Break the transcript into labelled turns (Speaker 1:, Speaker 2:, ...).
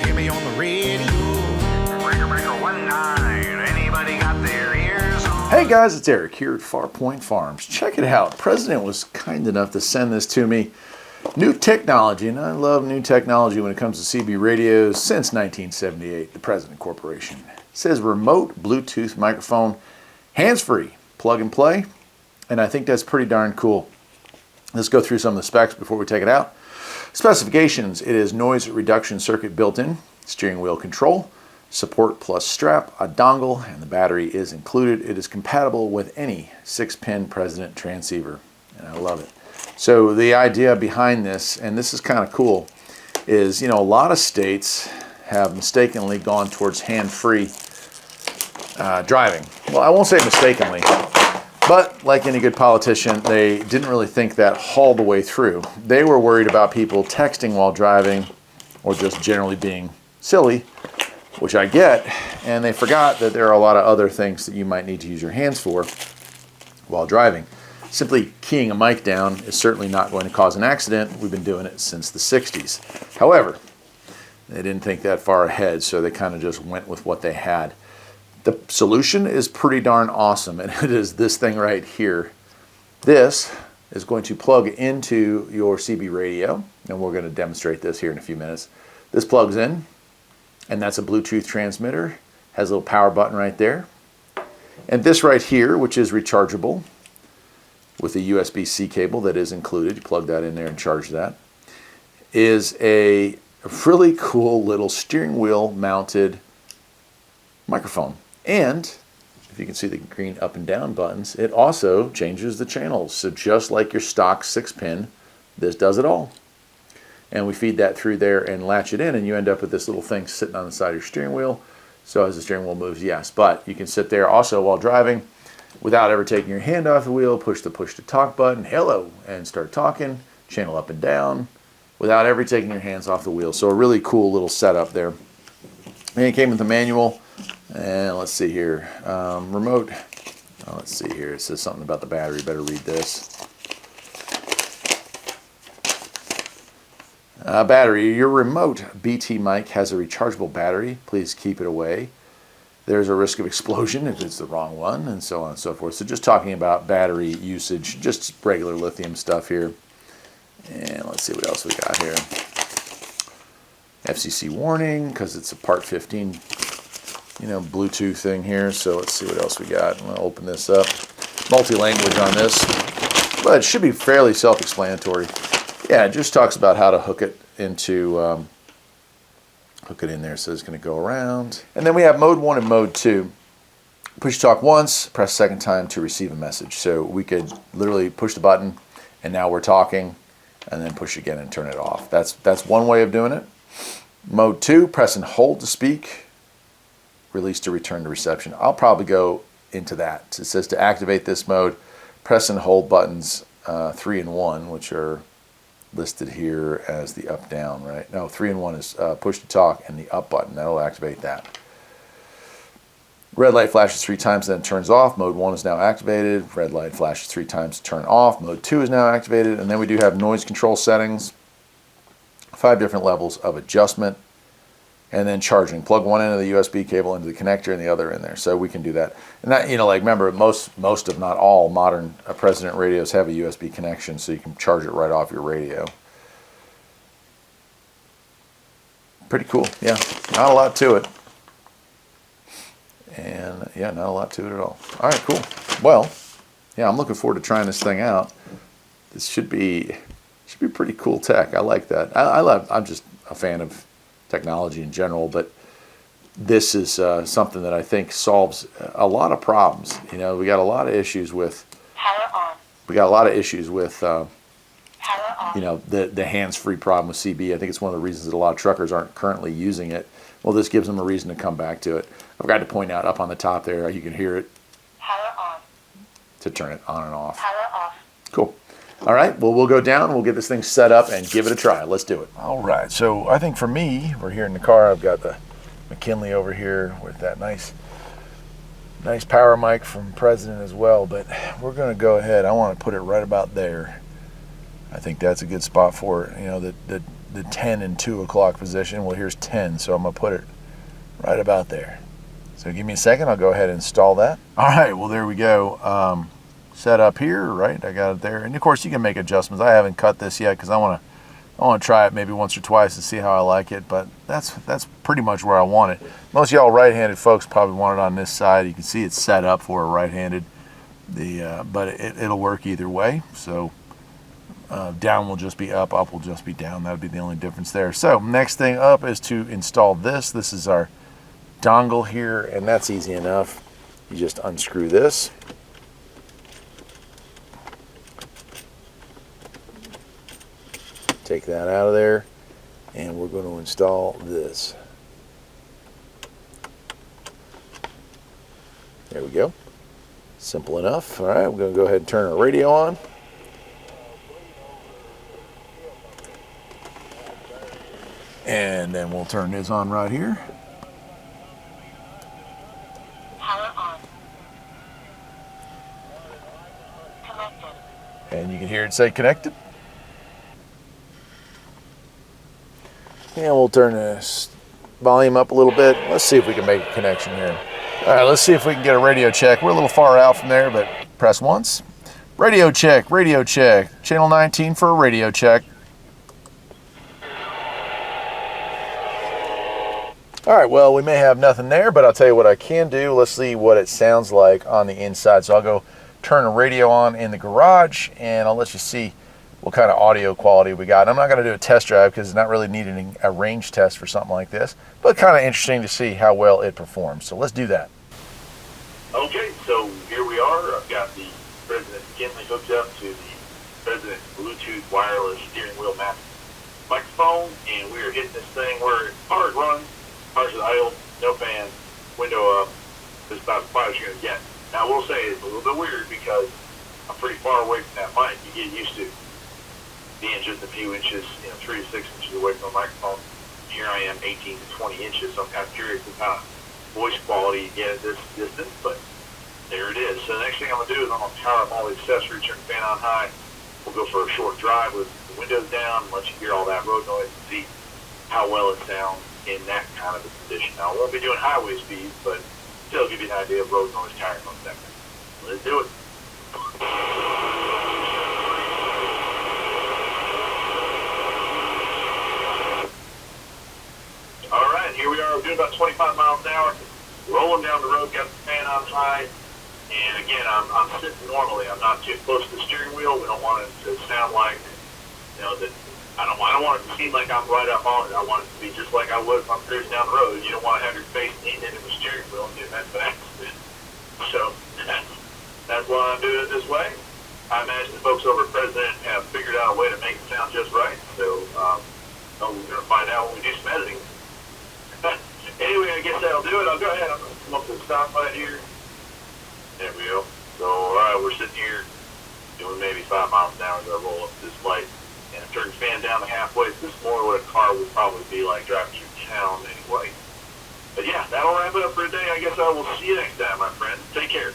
Speaker 1: might hear me on the radio. Breaker 19. Anybody got their ears on?
Speaker 2: Hey guys, it's Eric here at Farpoint Farms. Check it out. President was kind enough to send this to me. New technology, and I love new technology when it comes to CB radios since 1978, the President Corporation. It says remote Bluetooth microphone, hands-free, plug and play, and I think that's pretty darn cool. Let's go through some of the specs before we take it out. Specifications: it is noise reduction circuit built in, steering wheel control, support plus strap, a dongle, and the battery is included. It is compatible with any 6-pin President transceiver, and I love it. So the idea behind this, and this is kind of cool, is, a lot of states have mistakenly gone towards hand-free driving. Well, I won't say mistakenly, but like any good politician, they didn't really think that all the way through. They were worried about people texting while driving or just generally being silly, which I get, and they forgot that there are a lot of other things that you might need to use your hands for while driving. Simply keying a mic down is certainly not going to cause an accident. We've been doing it since the 60s. However, they didn't think that far ahead, so they kind of just went with what they had. The solution is pretty darn awesome, and it is this thing right here. This is going to plug into your CB radio, and we're going to demonstrate this here in a few minutes. This plugs in, and that's a Bluetooth transmitter. Has a little power button right there. And this right here, which is rechargeable, with a USB-C cable that is included, you plug that in there and charge that, is a really cool little steering wheel mounted microphone. And if you can see the green up and down buttons, it also changes the channels. So just like your stock 6-pin, this does it all. And we feed that through there and latch it in, and you end up with this little thing sitting on the side of your steering wheel. So as the steering wheel moves, yes, but you can sit there also while driving without ever taking your hand off the wheel, push the push-to-talk button, hello, and start talking, channel up and down, without ever taking your hands off the wheel. So a really cool little setup there. And it came with the manual, and let's see here, remote, let's see here, it says something about the battery, better read this. Battery, your remote BT mic has a rechargeable battery, please keep it away. There's a risk of explosion if it's the wrong one, and so on and so forth. So just talking about battery usage, just regular lithium stuff here. And let's see what else we got here. FCC warning, because it's a Part 15, Bluetooth thing here. So let's see what else we got. I'm going to open this up. Multi-language on this, but it should be fairly self-explanatory. Yeah, it just talks about how to hook it into... hook it in there, so it's going to go around. And then we have mode 1 and mode 2. Push talk once, press second time to receive a message. So we could literally push the button, and now we're talking, and then push again and turn it off. That's one way of doing it. Mode 2, press and hold to speak, release to return to reception. I'll probably go into that. It says to activate this mode, press and hold buttons 3 and 1, which are listed here as the up down, right? No, 3 and 1 is push to talk, and the up button, that'll activate that. Red light flashes 3 times, then turns off. Mode 1 is now activated. Red light flashes 3 times to turn off. Mode 2 is now activated. And then we do have noise control settings, 5 different levels of adjustment, and then charging. Plug one end of the USB cable into the connector and the other in there. So we can do that. And that, remember, most if not all modern President radios have a USB connection, so you can charge it right off your radio. Pretty cool, yeah. Not a lot to it. And yeah, not a lot to it at all. All right, cool. Well, yeah, I'm looking forward to trying this thing out. This should be pretty cool tech. I like that. I'm just a fan of technology in general, but this is something that I think solves a lot of problems. We got a lot of issues with power on. We got a lot of issues with power on. The hands-free problem with CB. I think it's one of the reasons that a lot of truckers aren't currently using it. Well, this gives them a reason to come back to it. I forgot to point out up on the top there, you can hear it. Power on. To turn it on and off. Power off. Cool. All right, well, we'll go down, we'll get this thing set up and give it a try. Let's do it. All right, so I think for me, we're here in the car. I've got the McKinley over here with that nice power mic from President as well, but we're going to go ahead. I want to put it right about there. I think that's a good spot for it. The the 10 and 2 o'clock position. Well, here's 10, so I'm going to put it right about there. So give me a second. I'll go ahead and install that. All right, well, there we go. Set up here, right? I got it there. And, of course, you can make adjustments. I haven't cut this yet because I want to try it maybe once or twice to see how I like it, but that's pretty much where I want it. Most of y'all right-handed folks probably want it on this side. You can see it's set up for a right-handed, but it'll work either way. So down will just be up, up will just be down. That would be the only difference there. So next thing up is to install this. This is our dongle here, and that's easy enough. You just unscrew this. Take that out of there, and we're going to install this. There we go. Simple enough. All right, we're going to go ahead and turn our radio on. And then we'll turn this on right here.
Speaker 3: Power on. Connected.
Speaker 2: And you can hear it say connected. And we'll turn this volume up a little bit. Let's see if we can make a connection here. All right, let's see if we can get a radio check. We're a little far out from there, but press once. Radio check, radio check. Channel 19 for a radio check. All right, well, we may have nothing there, but I'll tell you what I can do. Let's see what it sounds like on the inside. So I'll go turn a radio on in the garage, and I'll let you see what kind of audio quality we got. I'm not going to do a test drive because it's not really needing a range test for something like this, but kind of interesting to see how well it performs. So let's do that.
Speaker 4: Okay, so here we are. I've got the President McKinley hooked up to the President's Bluetooth wireless steering wheel mount microphone, and we are hitting this thing where it's hard run, cars are idle, no fan, window up. This is about as quiet as you're going to get. Now, I will say it's a little bit weird because I'm pretty far away from that mic. You get used to being just a few inches, 3 to 6 inches away from the microphone. Here I am 18 to 20 inches, so I'm kind of curious what kind of voice quality you get at this distance, but there it is. So the next thing I'm going to do is I'm going to power up all the accessories, turn the fan on high. We'll go for a short drive with the windows down, let you hear all that road noise and see how well it sounds in that kind of a condition. Now, I won't be doing highway speeds, but still give you an idea of road noise, tire noise, that kind of thing. Let's do it. All right, here we are. We're doing about 25 miles an hour. Rolling down the road, got the fan on high. And again, I'm sitting normally. I'm not too close to the steering wheel. We don't want it to sound like, that I don't want it to seem like I'm right up on it. I want it to be just like I would if I'm cruising down the road. You don't want to have your face leaned into the steering wheel and get that accident. So that's why I'm doing it this way. I imagine the folks over at President have figured out a way to make it sound just right. So we're going to find out when we do some editing. Anyway, I guess that'll do it. I'll go ahead. I'm going to come up to the stoplight here. There we go. So, all right, we're sitting here doing maybe 5 miles an hour as I roll up this light. And I turn the fan down to halfway. This is more what a car would probably be like driving through town anyway. But yeah, that'll wrap it up for today. I guess I will see you next time, my friend. Take care.